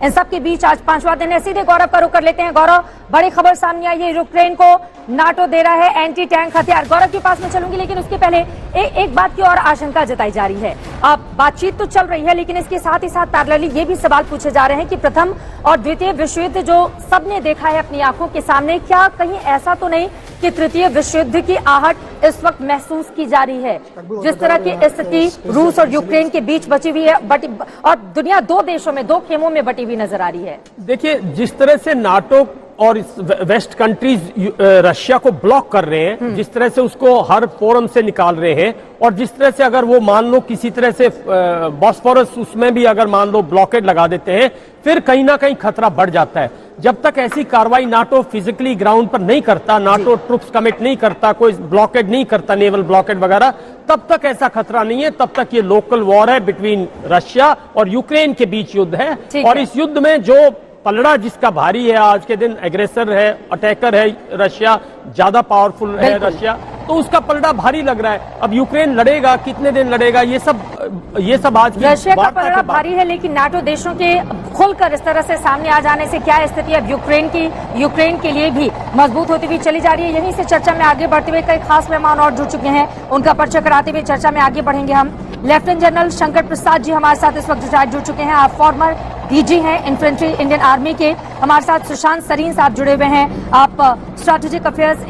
इन सब के बीच आज 5वां दिन है। सीधे गौरव का रुख कर लेते हैं। गौरव, बड़ी खबर सामने आई है, यूक्रेन को नाटो दे रहा है एंटी टैंक हथियार। गौरव के पास में चलूंगी, लेकिन उसके पहले एक बात की और आशंका जताई जा रही है। अब बातचीत तो चल रही है, लेकिन इसके साथ ही साथ पैरेलली ये भी सवाल पूछे जा रहे हैं कि प्रथम और द्वितीय विश्व युद्ध जो सबने देखा है अपनी आंखों के सामने, क्या कहीं ऐसा तो नहीं कि तृतीय विश्व युद्ध की आहट इस वक्त महसूस की जा रही है? जिस तरह की स्थिति रूस और यूक्रेन के बीच बची हुई है, और दुनिया दो देशों में, दो खेमों में बटी हुई नजर आ रही है। देखिए, जिस तरह से नाटो और इस वेस्ट कंट्रीज रशिया को ब्लॉक कर रहे हैं, जिस तरह से उसको हर फोरम से निकाल रहे हैं, और जिस तरह से अगर वो मान लो किसी तरह से बॉस्फोरस उसमें भी अगर मान लो ब्लॉकेड लगा देते हैं, फिर कहीं ना कहीं खतरा बढ़ जाता है। जब तक ऐसी कार्रवाई नाटो फिजिकली ग्राउंड पर नहीं करता, नाटो ट्रुप्स कमिट नहीं करता, कोई ब्लॉकेड नहीं करता, नेवल ब्लॉकेड वगैरह, तब तक ऐसा खतरा नहीं है। तब तक ये लोकल वॉर है बिटवीन रशिया और यूक्रेन के बीच युद्ध है। और इस युद्ध में जो पलड़ा जिसका भारी है, आज के दिन एग्रेसर है, अटैकर है रशिया, ज्यादा पावरफुल है रशिया, तो उसका पलड़ा भारी लग रहा है। अब यूक्रेन लड़ेगा, कितने दिन लड़ेगा, ये सब आज की रशिया का पलड़ा भारी है, लेकिन नाटो देशों के खुलकर इस तरह से सामने आ जाने से क्या स्थिति अब यूक्रेन के लिए भी मजबूत होती हुई चली जा रही है? यहीं से चर्चा में आगे बढ़ते हुए कई खास मेहमान और जुड़ चुके हैं, उनका परिचय कराते हुए चर्चा में आगे बढ़ेंगे हम। लेफ्टिनेंट जनरल शंकर प्रसाद जी हमारे साथ इस वक्त जुड़ चुके हैं। आप फॉर्मर डीजी हैं इन्फेंट्री इंडियन आर्मी के। हमारे साथ सुशांत सरीन साहब जुड़े हुए हैं, आप स्ट्रेटेजिक अफेयर्स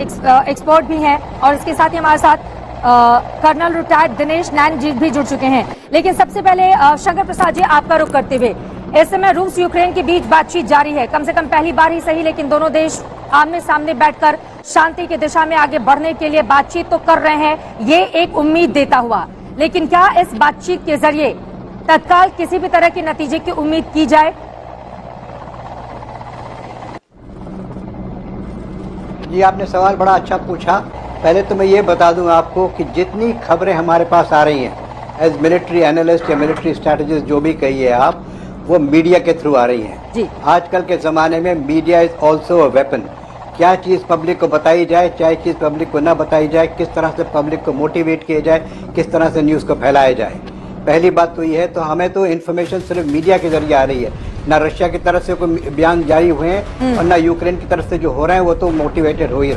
एक्सपर्ट भी हैं, और इसके साथ ही हमारे साथ कर्नल रिटायर्ड दिनेश नैन जी भी जुड़ चुके हैं। लेकिन सबसे पहले शंकर प्रसाद जी, आपका रुख करते हुए, इस समय रूस यूक्रेन के बीच बातचीत जारी है, कम से कम पहली बार ही सही, लेकिन दोनों देश आमने सामने बैठकर शांति की दिशा में आगे बढ़ने के लिए बातचीत तो कर रहे हैं, ये एक उम्मीद देता हुआ। लेकिन क्या इस बातचीत के जरिए तत्काल किसी भी तरह के नतीजे की उम्मीद की जाए? जी, आपने सवाल बड़ा अच्छा पूछा। पहले तो मैं ये बता दूं आपको कि जितनी खबरें हमारे पास आ रही हैं एज मिलिट्री एनालिस्ट या मिलिट्री स्ट्रैटेजिस्ट, जो भी कहिए आप, वो मीडिया के थ्रू आ रही हैं जी। आजकल के ज़माने में media is also a weapon. क्या चीज़ पब्लिक को बताई जाए, क्या चीज़ पब्लिक को ना बताई जाए, किस तरह से पब्लिक को मोटिवेट किया जाए, किस तरह से न्यूज़ को फैलाया जाए, पहली बात तो ये है। तो हमें तो इन्फॉर्मेशन सिर्फ मीडिया के जरिए आ रही है, ना रशिया की तरफ से कोई बयान जारी हुए हैं और ना यूक्रेन की तरफ से जो हो रहे हैं वो तो मोटिवेटेड हो ही रहे हैं।